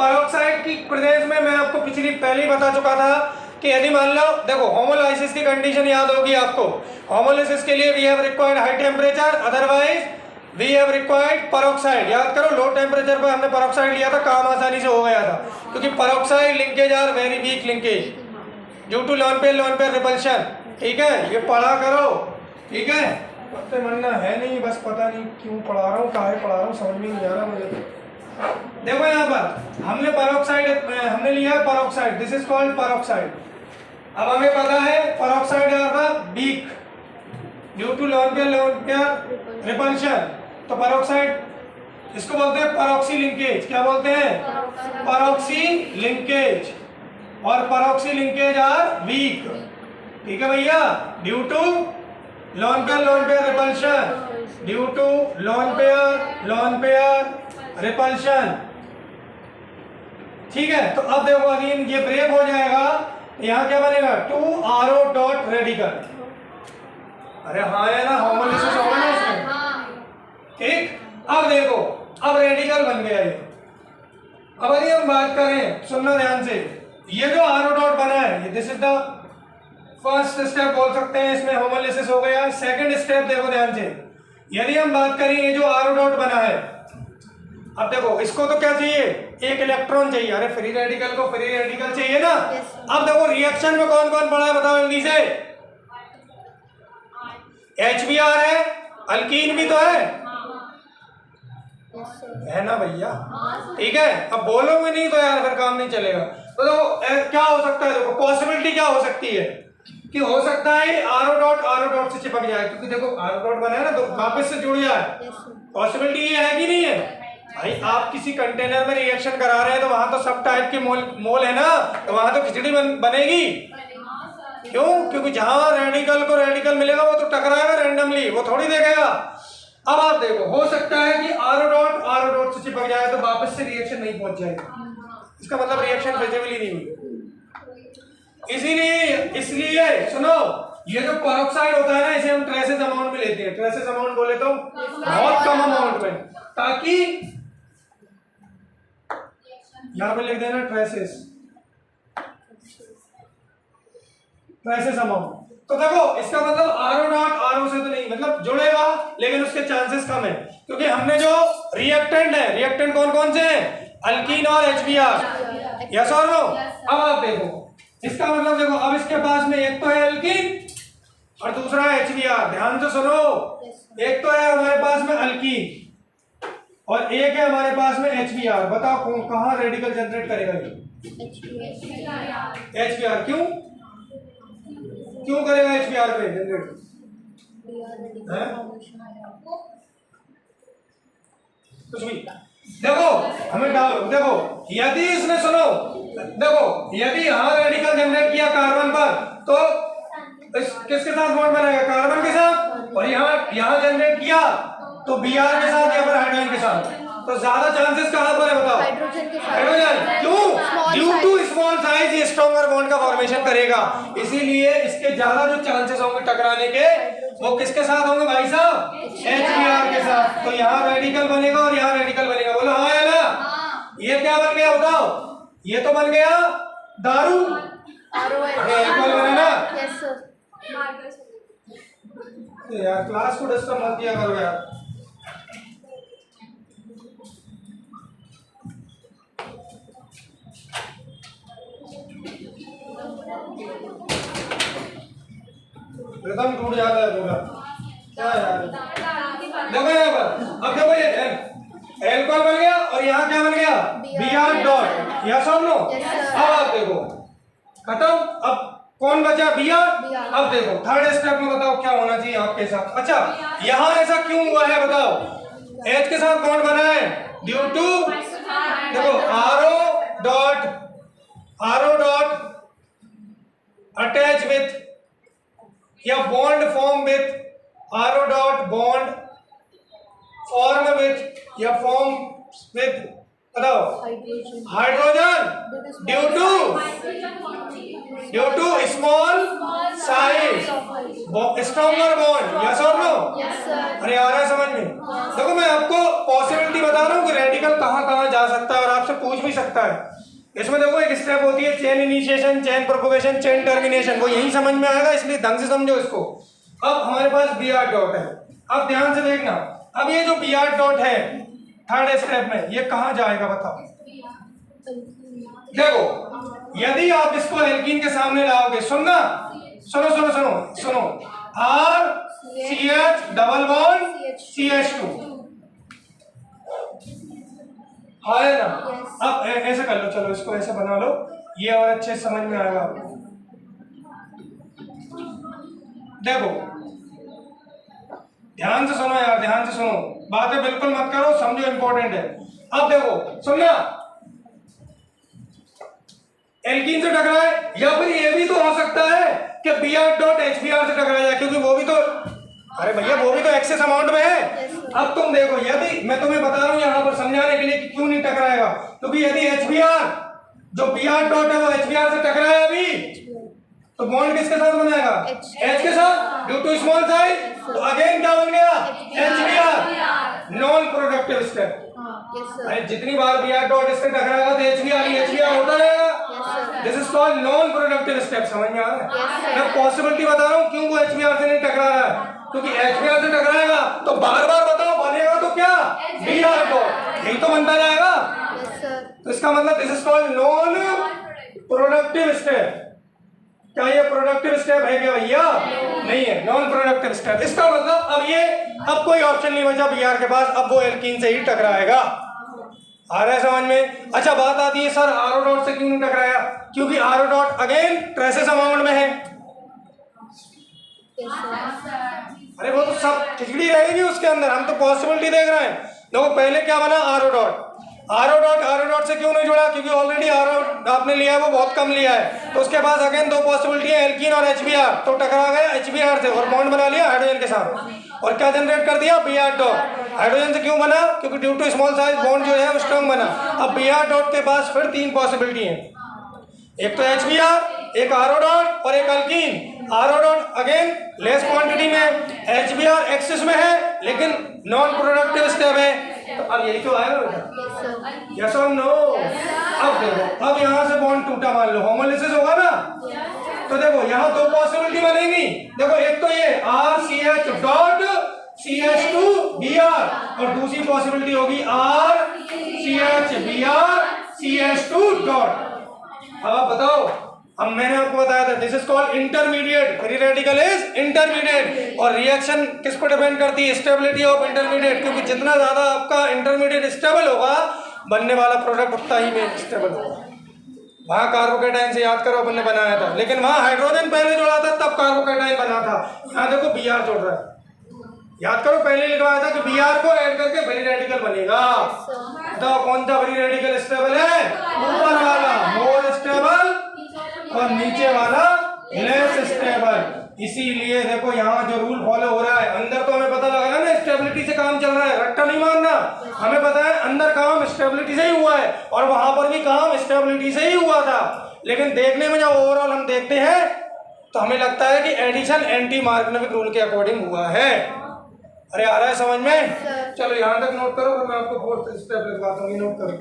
Peroxide की presence में मैं आपको पहले ही बता चुका था कि यदि मान लो, देखो होमोलाइसिस की कंडीशन याद होगी आपको। होमोलाइसिस के लिए we have required high temperature, otherwise we have required peroxide. याद करो, लो टेम्परेचर पर हमने पेरोक्साइड लिया था, काम आसानी से हो गया था, क्योंकि peroxide linkage are very weak linkage due to lone pair repulsion. ठीक है, ये पढ़ा करो। ठीक है, पत्ते मनना है नहीं, बस पता नहीं क्यों पढ़ा रहा हूँ, काहे पढ़ा रहा हूँ, समझ में नहीं आ रहा मुझे। देखो यहाँ पर हमने पेरोक्साइड हमने लिया peroxide, this is called peroxide. अब हमें पता है peroxide are the weak due to lone pair repulsion. तो पेरोक्साइड इसको बोलते हैं पेरोक्सी लिंकेज। क्या बोलते हैं? Peroxy linkage. और पेरोक्सी लिंकेज आर वीक। ठीक है भैया, due to lone pair repulsion, due to lone pair repulsion. ठीक है, तो अब देखो अगेन ये ब्रेक हो जाएगा, यहाँ क्या बनेगा? 2 RO रेडिकल। अरे हाँ है ना, होमोलाइसिस होगा ना इसमें। ठीक, अब देखो अब रेडिकल बन गया ये। अब यदि हम बात करें, सुनना ध्यान से, ये जो RO बना है, ये this is the first step बोल सकते हैं, इसमें होमोलाइसिस हो गया। सेकंड स्टेप देखो ध्यान से, यदि हम बात करें ये जो RO बना है, अब देखो इसको तो क्या चाहिए? एक इलेक्ट्रॉन चाहिए। अरे फ्री रेडिकल को फ्री रेडिकल चाहिए ना। अब देखो रिएक्शन में कौन कौन पड़ा है, बताओ जल्दी से। HBr है, अल्कीन भी तो है ना भैया? ठीक है, अब बोलोगे नहीं तो यार फिर काम नहीं चलेगा। तो देखो क्या हो सकता है, देखो पॉसिबिलिटी क्या हो सकती है कि हो सकता है RO से चिपक जाए, क्योंकि देखो RO बना है ना, तो वापस से जुड़ जाए। पॉसिबिलिटी ये है कि नहीं है भाई? आप किसी कंटेनर में रिएक्शन करा रहे हैं तो वहां तो सब टाइप के मोल है ना, तो वहां तो खिचड़ी बनेगी। क्यों? क्योंकि जहां रेडिकल को रेडिकल मिलेगा वो तो टकराएगा रैंडमली, वो थोड़ी देखेगा। अब आप देखो, हो सकता है कि RO से चिपक जाए तो वापस से रिएक्शन नहीं पहुंच जाएगा, इसका मतलब रिएक्शन फिजिबल ही नहीं हुई। इसलिए सुनो, ये जो पेरोक्साइड होता है ना, इसे हम ट्रेसेस अमाउंट में लेते हैं। ट्रेसेस अमाउंट बोले तो बहुत कम अमाउंट में, ताकि यहां पे लिख देना ट्रेसेस अमाउंट। तो देखो इसका मतलब RO से तो नहीं, मतलब जुड़ेगा लेकिन उसके चांसेस कम है, क्योंकि हमने जो रिएक्टेंट कौन कौन से हैं? अल्कीन और HBr। यस और नो? अब आप देखो इसका मतलब, देखो अब इसके पास में एक तो है अल्कीन और दूसरा है HBr। ध्यान से सुनो, एक तो है हमारे पास में अल्कीन और एक है हमारे पास में HBr। बताओ कहां रेडिकल जनरेट करेगा ये? HBr। क्यों करेगा HBr पे जनरेट? कुछ भी देखो, हमें देखो यदि इसने, सुनो देखो, यदि यहाँ रेडिकल जनरेट किया कार्बन पर, तो किसके साथ बॉन्ड बनाएगा? कार्बन के साथ। और यहाँ जनरेट किया तो Br के साथ या फिर हाइड्रोजन के साथ। तो ज्यादा चांसेस कहां पर है बताओ? हाइड्रोजन। क्यों? ड्यू टू स्मॉल साइज ये स्ट्रॉन्गर बॉन्ड का फॉर्मेशन करेगा, इसीलिए इसके ज्यादा जो चांसेस होंगे टकराने के, वो किसके साथ होंगे भाई साहब? HBr के साथ। तो यहाँ रेडिकल बनेगा और यहाँ रेडिकल बनेगा। बोलो हाँ है ना? ये क्या बन गया बताओ? ये तो बन गया दारू। अल्कोहल बना ना यार। क्लास को डिस्टर्ब मत किया करो यार। रिदम टूट जाता है पूरा। क्या यार, देखो यहाँ पर, अब देखो ये एल्कोहल बन गया और यहाँ क्या बन गया? Br dot. यस और नो? अब आप देखो खत्म। अब कौन बचा? Br। अब देखो थर्ड स्टेप में बताओ क्या होना चाहिए आपके साथ। अच्छा, यहाँ ऐसा क्यों हुआ है बताओ? H के साथ कौन बना है? ड्यू टू, देखो RO डॉट अटैच विथ या bond form with, RO dot bond form with या फॉर्म विथ, बताओ, hydrogen due to small size stronger bond, yes और नो? अरे आ रहा है समझ में? देखो मैं आपको पॉसिबिलिटी बता रहा हूँ कि रेडिकल कहाँ कहाँ जा सकता है और आपसे पूछ भी सकता है। इसमें देखो एक स्टेप होती है chain initiation, chain propagation, chain termination, वो यही समझ में आएगा, इसलिए ढंग से समझो इसको। अब हमारे पास बी आर डॉट है, अब ध्यान से देखना, अब ये जो बी आर डॉट है थर्ड स्टेप में ये कहाँ जाएगा बताओ? देखो यदि आप इसको एल्कीन के सामने लाओगे, सुनना, सुनो सुनो सुनो सुनो, R C H double bond C H two, है ना? अब ऐसे कर लो, चलो इसको ऐसे बना लो, ये और अच्छे समझ में आएगा आपको। देखो ध्यान से सुनो यार, ध्यान से सुनो, बातें बिल्कुल मत करो, समझो इंपॉर्टेंट है। अब देखो सुनना, एल्कीन से टकराए, या फिर ये भी तो हो सकता है कि B R dot H B R से टकरा जाए, क्योंकि वो भी तो, अरे भैया वो भी तो एक्सेस अमाउंट में है। अब तुम देखो, यदि मैं तुम्हें बता रहा हूं यहां पर समझाने के लिए कि क्यों नहीं टकराएगा, क्योंकि यदि एच बी आर जो बी आर डॉट है वो एच बी आर से टकराया अभी, तो बॉन्ड किसके साथ बनाएगा? एच के साथ, ड्यू टू स्मॉल साइज, तो अगेन क्या बन गया? H B R, non productive step. अरे जितनी बार बी आर डॉट इससे टकराएगा तो एच बी आर होता रहेगा। This is called non productive step, समझ में आ रहा है? मैं पॉसिबिलिटी बता रहा हूँ क्यों वो एच बी आर से नहीं टकरा रहा है, क्योंकि एच बी आर से टकराएगा तो बार बार बताओ बनेगा तो क्या? बी आर डॉट, यही तो बनता जाएगा। तो इसका मतलब this is called non productive step. क्या ये प्रोडक्टिव स्टेप है क्या भैया? नहीं है, नॉन प्रोडक्टिव स्टेप। इसका मतलब अब ये, अब कोई ऑप्शन नहीं बचा बी आर के पास, अब वो एल्कीन से ही टकराएगा। आ रहा है समझ में? अच्छा बात आती है सर आर ओ डॉट से क्यों नहीं टकराया? क्योंकि R O dot again traces amount में है। अरे वो तो सब खिचड़ी रहेगी उसके अंदर, हम तो पॉसिबिलिटी देख रहे हैं। देखो पहले क्या बना? R O dot, R O dot से क्यों नहीं जुड़ा? क्योंकि ऑलरेडी आर ओ आपने लिया है वो बहुत कम लिया है, तो उसके पास अगेन दो पॉसिबिलिटी है, एल्कीन और एच बी आर, तो टकरा गया एच बी आर से और बॉन्ड बना लिया हाइड्रोजन के साथ, और क्या जनरेट कर दिया? B R dot. हाइड्रोजन से क्यों बना? क्योंकि due to small size bond जो है वो स्ट्रॉन्ग बना। अब बी आर डॉट के पास फिर तीन पॉसिबिलिटी है, एक तो एच बी आर, एक आर ओ डॉट और एक alkene. R O dot again less quantity में, एच बी आर एक्सेस में है लेकिन नॉन प्रोडक्टिव स्टेप है, तो अब यही तो आएगा बेटा, यस और नो? अब देखो, अब यहाँ से बॉन्ड टूटा, मान लो होमोलिसिस होगा ना, तो देखो यहाँ दो पॉसिबिलिटी बनेगी। देखो एक तो ये R C H dot C H two B R, और दूसरी पॉसिबिलिटी होगी R C H B R C H two dot. अब आप बताओ, अब मैंने आपको बताया था this is called intermediate, free radical is intermediate, और रिएक्शन किस पर डिपेंड करती है? स्टेबिलिटी ऑफ इंटरमीडिएट, क्योंकि जितना ज्यादा आपका इंटरमीडिएट स्टेबल होगा बनने वाला प्रोडक्ट उतना ही में स्टेबल होगा। वहाँ कार्बोकेटाइन से याद करो अपन ने बनाया था, लेकिन वहाँ हाइड्रोजन पहले जोड़ा था तब कार्बोकेटाइन बना था। यहाँ देखो बी आर जोड़ रहा है, याद करो पहले लिखवाया था कि बी आर को ऐड करके फ्री रेडिकल बनेगा। तो कौन सा फ्री रेडिकल स्टेबल है? ऊपर वाला मोर स्टेबल और नीचे वाला लेस स्टेबल। इसीलिए देखो यहाँ जो रूल फॉलो हो रहा है, अंदर तो हमें पता लग रहा है ना स्टेबिलिटी से काम चल रहा है, रट्टा नहीं मारना। हमें पता है अंदर काम स्टेबिलिटी से ही हुआ है और वहां पर भी काम स्टेबिलिटी से ही हुआ था, लेकिन देखने में जब ओवरऑल हम देखते हैं तो हमें लगता है कि एडिशन एंटी मार्कनविक रूल के अकॉर्डिंग हुआ है। अरे आ रहा है समझ में? चलो यहाँ तक नोट करो, मैं आपको फोर्थ स्टेप लिखवाता हूँ, नोट करो।